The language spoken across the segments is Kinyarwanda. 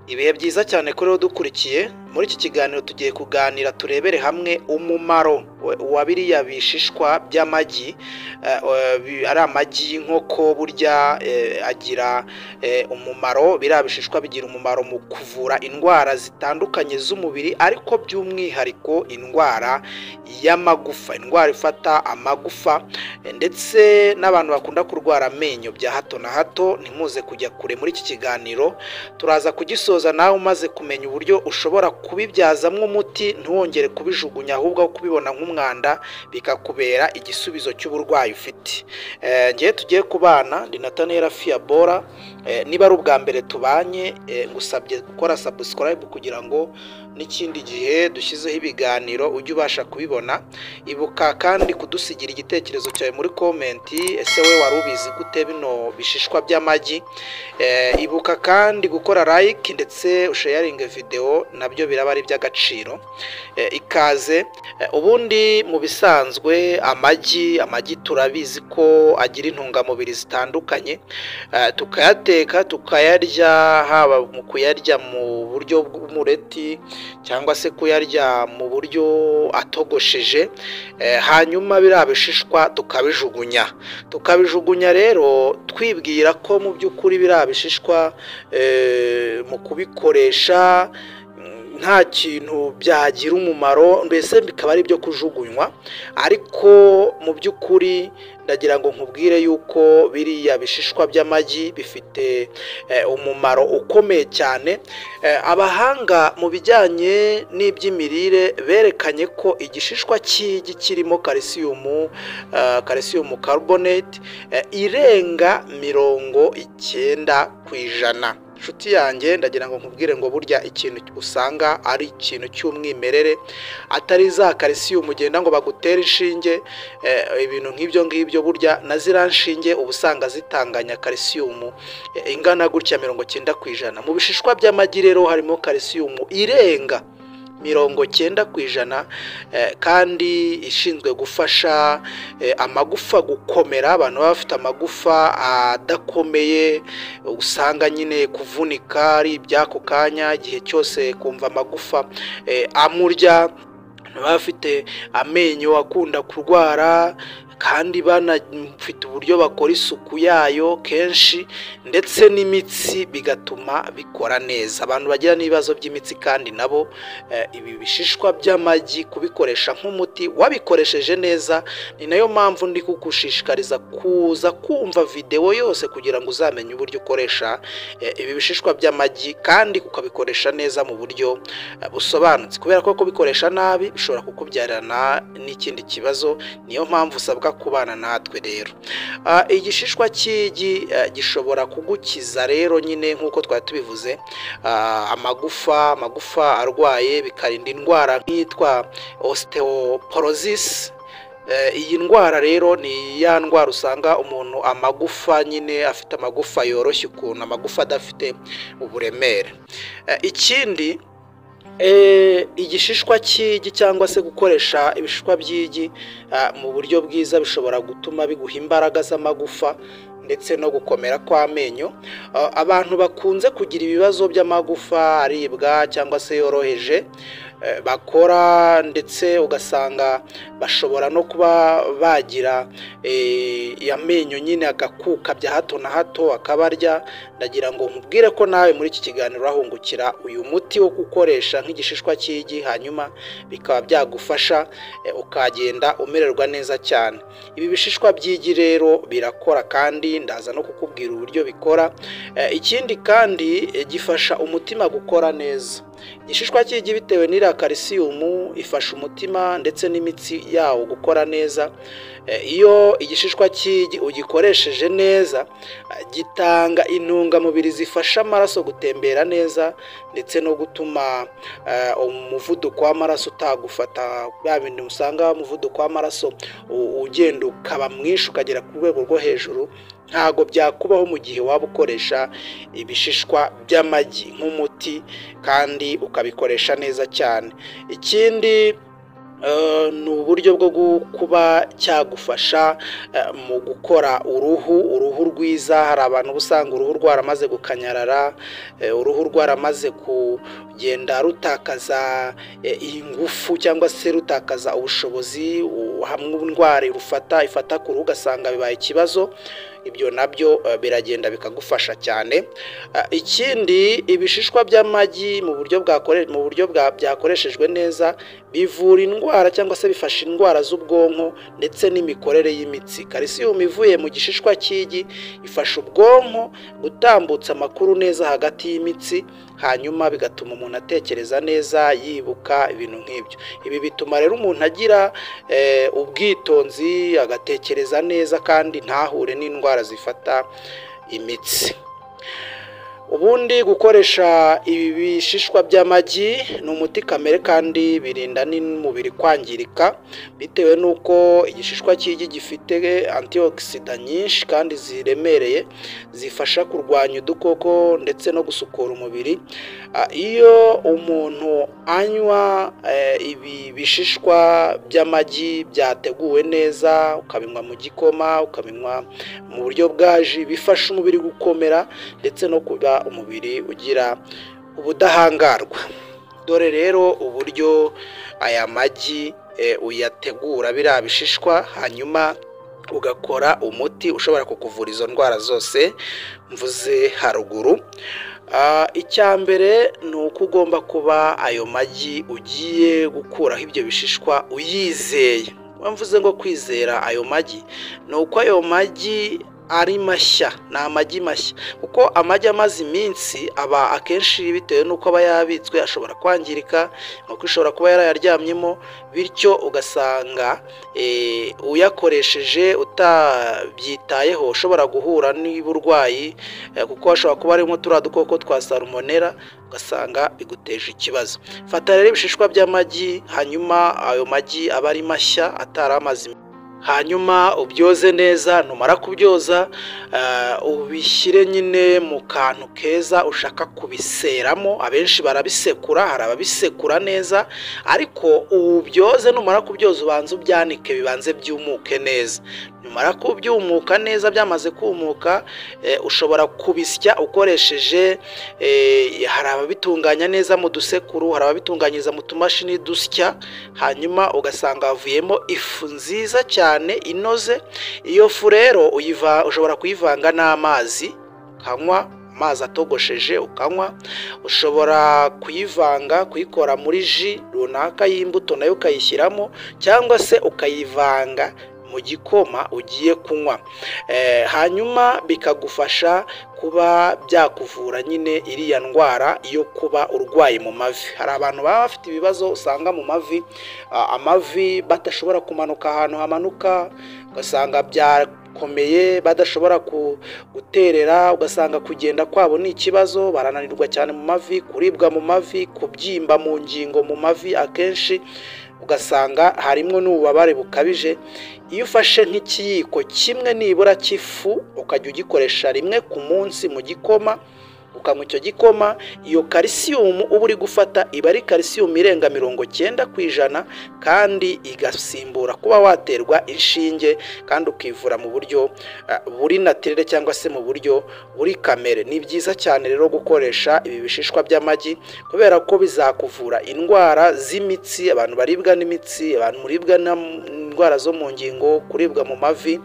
Ibihe byiza cyane kuri dukurikiye muri iki kiganiro tugiye kuganira turebere hamwe umumaro wa biriya bishishwa by'amagi ari amagi y'inkoko burya agira umumaro biriya bishishwa bigira umumaro mu kuvura indwara zitandukanye z'umubiri ariko by'umwihariko indwara y'amagufa, indwara ifata amagufa ndetse n'abantu bakunda kurwara amenyo bya hato na hato. Ntimuze kujya kure muri iki kiganiro, turaza kugisoza nawe umaze kumenya uburyo ushobora kubibyazamo umuti ntiwongere kubijugunya ahubwo kubibona nk'umwanda bikakubera igisubizo cy'uburwayi ufite. Ngiye tugiye kubana ndi Nathaniel Fiabora. Niba ari ubwa mbere tubanye ngusabye gukora subscribe kugira ngo n'ikindi gihe dushyizeho ibiganiro ujye ubasha kubibona. Ibuka kandi kudusigira igitekerezo cyawe muri komenti, ese we wari ubizi gute bino bishishwa by'amagi? Ibuka kandi gukora like ndetse usharinge video, nabyo biraba ari by'agaciro. Ikaze. Ubundi mu bisanzwe amagi turabizi ko agira intungamubiri zitandukanye, tukayateka tukayarya, haba mu kuyarya mu buryo bw'umureti cyangwa se kuyarya mu buryo atogosheje, hanyuma biriya bishishwa tukabijugunya rero twibwira ko mu by'ukuri biriya bishishwa mu kubikoresha nta kintu byagira umumaro, mbese bikaba ari byo kujugunywa. Ariko mu by'ukuri ndagira ngo nkubwire yuko biriya bishishwa by'amagi bifite umumaro ukomeye cyane. Abahanga mu bijyanye n'iby'imirire berekanye ko igishishwa cy'igi kirimo calcium carbonate irenga 90%. Nshuti yanjye ndagira ngo nkubwire ngo burya ikintu usanga ari ikintu cy'umwimerere, atari za calcium ugenda ngo bagutere inshinge, ibintu nk'ibyo ngibyo. Burya na zira nshinge ubusanga zitanganya calcium ingana gutya 90%. Mu bishishwa by'amagi rero harimo calcium irenga 90%, kandi ishinzwe gufasha amagufa gukomera. Abantu baba bafite amagufa adakomeye usanga nyine kuvunika ari iby'ako kanya, igihe cyose kumva amagufa amurya. Bafite amenyo akunda kurwara kandi banafite uburyo bakora isuku yayo kenshi, ndetse n'imitsi bigatuma bikora neza. Abantu bagira n'ibibazo by'imitsi kandi nabo ibi bishishwa by'amagi kubikoresha nk'umuti wabikoresheje neza. Ni nayo mpamvu ndi kugushishikariza kuza kumva video yose kugira ngo uzamenye uburyo ukoresha ibi bishishwa by'amagi kandi ukabikoresha neza mu buryo busobanutse, kubera ko kubikoresha nabi bishobora kukubyarana n'ikindi kibazo. Niyo mpamvu usabwa kubana natwe rero. Igishishwa cy'igi gishobora kugukiza rero nyine nk'uko twari tubivuze, amagufa arwaye, bikarinda indwara nk'itwa osteoporosis. Iyi ndwara rero ni ya ndwara usanga umuntu amagufa nyine afite amagufa yoroshye ukuntu, amagufa adafite uburemere. Ikindi igishishwa cy'igi cyangwa se gukoresha ibishishwa by'igi mu buryo bwiza bishobora gutuma biguha imbaraga z'amagufa ndetse no gukomera kw'amenyo. Abantu bakunze kugira ibibazo by'amagufa aribwa cyangwa se yoroheje bakora, ndetse ugasanga bashobora no kuba bagira amenyo nyine agakuka bya hato na hato akabarya. Ndagira ngo nkubwire ko nawe muri iki kiganiro urahungukira uyu muti wo gukoresha nk'igishishwa cy'igi, hanyuma bikaba byagufasha ukagenda umererwa neza cyane. Ibi bishishwa by'igi rero birakora kandi ndaza no kukubwira uburyo bikora. Ikindi kandi gifasha umutima gukora neza. Igishishwa cy'igi bitewe n'ira calcium ifasha umutima ndetse n'imitsi yawo gukora neza. Iyo igishishwa cy'igi ugikoresheje neza gitanga intungamubiri zifasha amaraso gutembera neza ndetse no gutuma umuvuduko w'amaraso utagufata, babindi usanga umuvuduko w'amaraso ugenda ukaba mwinshi ukagera ku rwego rwo hejuru. Ntago byakubaho mu gihe waba ukoresha ibishishwa by'amagi nk'umuti kandi ukabikoresha neza cyane. Ikindi ni uburyo bwo kuba cyagufasha mu gukora uruhu rwiza. Hari abantu usanga uruhu rwaramaze gukanyarara, uruhu rwaramaze kugenda rutakaza ingufu cyangwa se rutakaza ubushobozi, hamwe indwara ifata ku ruhu ugasanga bibaye ikibazo. Ibyo nabyo biragenda bikagufasha cyane. Ikindi, ibishishwa by'amagi mu buryo byakoreshejwe neza bivura indwara cyangwa se bifasha indwara z'ubwonko ndetse n'imikorere y'imitsi. Calcium ivuye mu gishishwa cy'igi ifasha ubwonko gutambutsa amakuru neza hagati y'imitsi, hanyuma bigatuma umuntu atekereza neza, yibuka ibintu nk'ibyo. Ibi bituma rero umuntu agira ubwitonzi, agatekereza neza kandi ntahure n'indwara zifata imitsi. Ubundi gukoresha ibi bishishwa by'amagi ni umuti kamere kandi birinda n'umubiri kwangirika, bitewe n'uko igishishwa cy'igi gifite antioxidant nyinshi kandi ziremereye zifasha kurwanya udukoko ndetse no gusukura umubiri. Iyo umuntu anywa ibi bishishwa by'amagi byateguwe neza, ukabinywa mu gikoma, ukabinywa mu buryo bwa ji, bifasha umubiri gukomera ndetse no kuba umubiri ugira ubudahangarwa. Dore rero uburyo aya magi uyategura biriya bishishwa, hanyuma ugakora umuti ushobora kukuvura izo ndwara zose mvuze haruguru. Icya mbere ni uko ugomba kuba ayo magi ugiye gukuraho ibyo bishishwa uyizeye. Mvuze ngo kwizera ayo magi ni uko ayo magi ari mashya, ni amagi mashya, kuko amagi amaze iminsi aba akenshi bitewe n'uko aba yabitswe ashobora kwangirika, nuko ishobora kuba yarayaryamyemo, bityo ugasanga uyakoresheje utabyitayeho ushobora guhura n'uburwayi, kuko hashobora kuba harimo turiya dukoko twa salmonella, ugasanga biguteje ikibazo. Fata rero ibishishwa by'amagi, hanyuma ayo magi aba ari mashya atari amazi, hanyuma ubyoze neza. Numara kubyoza ubishyire nyine mu kantu keza ushaka kubiseramo. Abenshi barabisekura, hari ababisekura neza, ariko ubyoze. Numara kubyoza ubanza ubyanike bibanze byumuke neza. Numara kubyumuka neza, byamaze kumuka, ushobora kubisya ukoresheje, hari ababitunganya neza mu dusekuru, hari ababitunganyiriza mu tumashini dusya, hanyuma ugasanga havuyemo ifu nziza cyane inoze. Iyo fu rero ushobora kuyivanga n'amazi ukanywa, amazi atogosheje ukanywa. Ushobora kuyikora muri ji runaka y'imbuto nayo ukayishyiramo, cyangwa se ukayivanga mu gikoma ugiye kunywa. Hanyuma bikagufasha kuba byakuvura nyine iriya ndwara yo kuba urwaye mu mavi. Hari abantu baba bafite ibibazo usanga mu mavi, amavi badashobora kumanuka ahantu hamanuka, ugasanga byakomeye badashobora guterera, ugasanga kugenda kwabo ni ikibazo, barananirwa cyane mu mavi, kuribwa mu mavi, kubyimba mu ngingo mu mavi akenshi, ugasanga harimo n'ububabare bukabije. Iyo ufashe nk'ikiyiko kimwe nibura cy'ifu ukajya ugikoresha rimwe ku munsi mu gikoma, ukanywa icyo gikoma, iyo calcium uba uri gufata iba ari calcium irenga 90%, kandi igasimbura kuba waterwa inshinge, kandi ukivura mu buryo buri naturel cyangwa se mu buryo buri kamere. Ni byiza cyane rero gukoresha ibi bishishwa by'amagi, kubera ko bizakuvura indwara z'imitsi, abantu baribwa n'imitsi, abantu muribwa n'indwara zo mu ngingo, kuribwa mu mavi.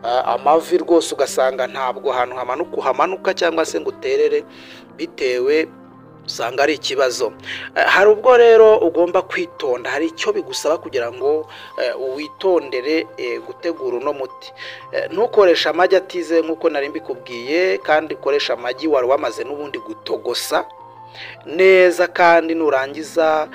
Amavi rwose ugasanga ntabwo ahantu hamanuka cyangwa se ngo uterere, bitewe usanga ari ikibazo. Hari ubwo rero ugomba kwitonda, hari icyo bigusaba kugira ngo witondere gutegura uno muti. Ntukoresha amagi atize nk'uko nari mbikubwiye, kandi ukoresha amagi wari wamaze n'ubundi gutogosa neza, kandi nurangiza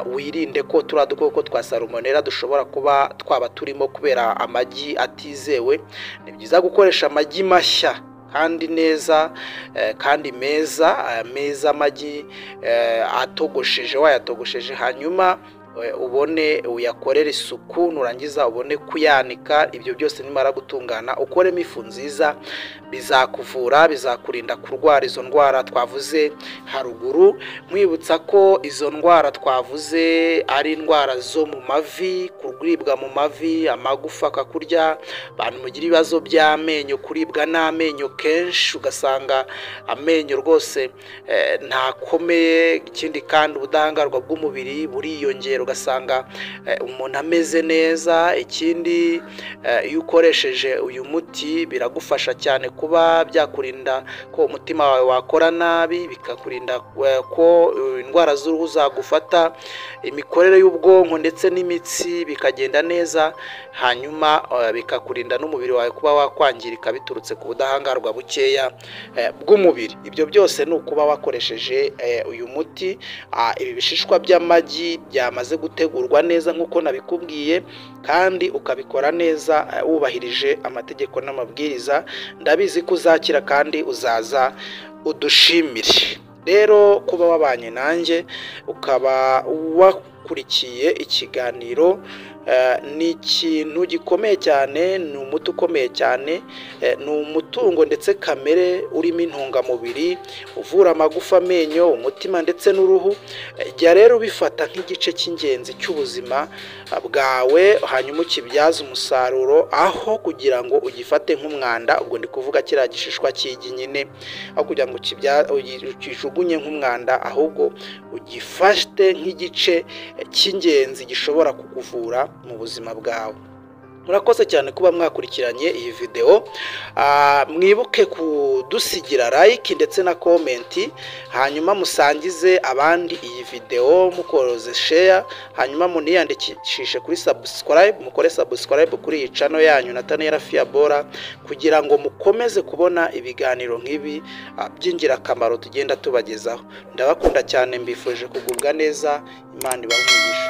wirinde ko turiya dukoko twa salmonella dushobora kuba twaba turimo kubera amagi atizewe. Ni byiza gukoresha amagi mashya kandi neza, kandi meza amagi atogosheje, wayatogosheje, hanyuma ubone uyakorera isuku, nurangiza ubone kuyanika. Ibyo byose nimara gutungana ukoremo ifu nziza, bizakuvura, bizakurinda kurwara izo ndwara twavuze haruguru. Mwibutsa ko izo ndwara twavuze ari indwara zo mu mavi, kuribwa mu mavi, amagufa akakurya, abantu mugira ibibazo by'amenyo, kuribwa n'amenyo kenshi ugasanga amenyo rwose ntakomeye. Ikindi kandi ubudahangarwa bw'umubiri buriyongera ugasanga umuntu ameze neza. Ikindi iyo ukoresheje uyu muti biragufasha cyane kuba byakurinda ko umutima wawe wakora nabi, bikakurinda ko indwara z'uruhu zagufata, imikorere y'ubwonko ndetse n'imitsi bikagenda neza, hanyuma bikakurinda n'umubiri wawe kuba wakwangirika biturutse ku budahangarwa bukeya bw'umubiri. Ibyo byose ni ukuba wakoresheje uyu muti. Ibi bishishwa by'amagi byamaze gutegurwa neza nk'uko nabikubwiye, kandi ukabikora neza wubahirije amategeko n'amabwiriza. Ndabizi ko uzakira kandi uzaza udushimire. Rero kuba wabanye nanjye ukaba wakurikiye ikiganiro ni ikintu gikomeye cyane, ni umuti ukomeye cyane, ni umutungo ndetse kamere urimo intungamubiri, uvura amagufa, amenyo, umutima ndetse n'uruhu. Jya rero ubifata nk'igice cy'ingenzi cy'ubuzima bwawe, hanyuma ukibyaza umusaruro, aho kugira ngo ugifate nk'umwanda. Ubwo ndi kuvuga kiriya gishishwa cy'igi nyine, aho kugira ngo ukijugunye nk'umwanda, ahubwo ugifate nk'igice cy'ingenzi gishobora kukuvura mu buzima bwawe. Murakoze cyane kuba mwakurikiranye iyi video. Mwibuke kudusigira like ndetse na comment, hanyuma musangize abandi iyi video, mukoroze share, hanyuma muniyandikishe kuri subscribe, mukore subscribe kuri iyi channel yanyu Nathaniel Fiabora, kugira ngo mukomeze kubona ibiganiro nk'ibi by'ingirakamaro tugenda tubagezaho. Ndabakunda cyane, mbifuje kugubwa neza. Imana ibahe umugisha.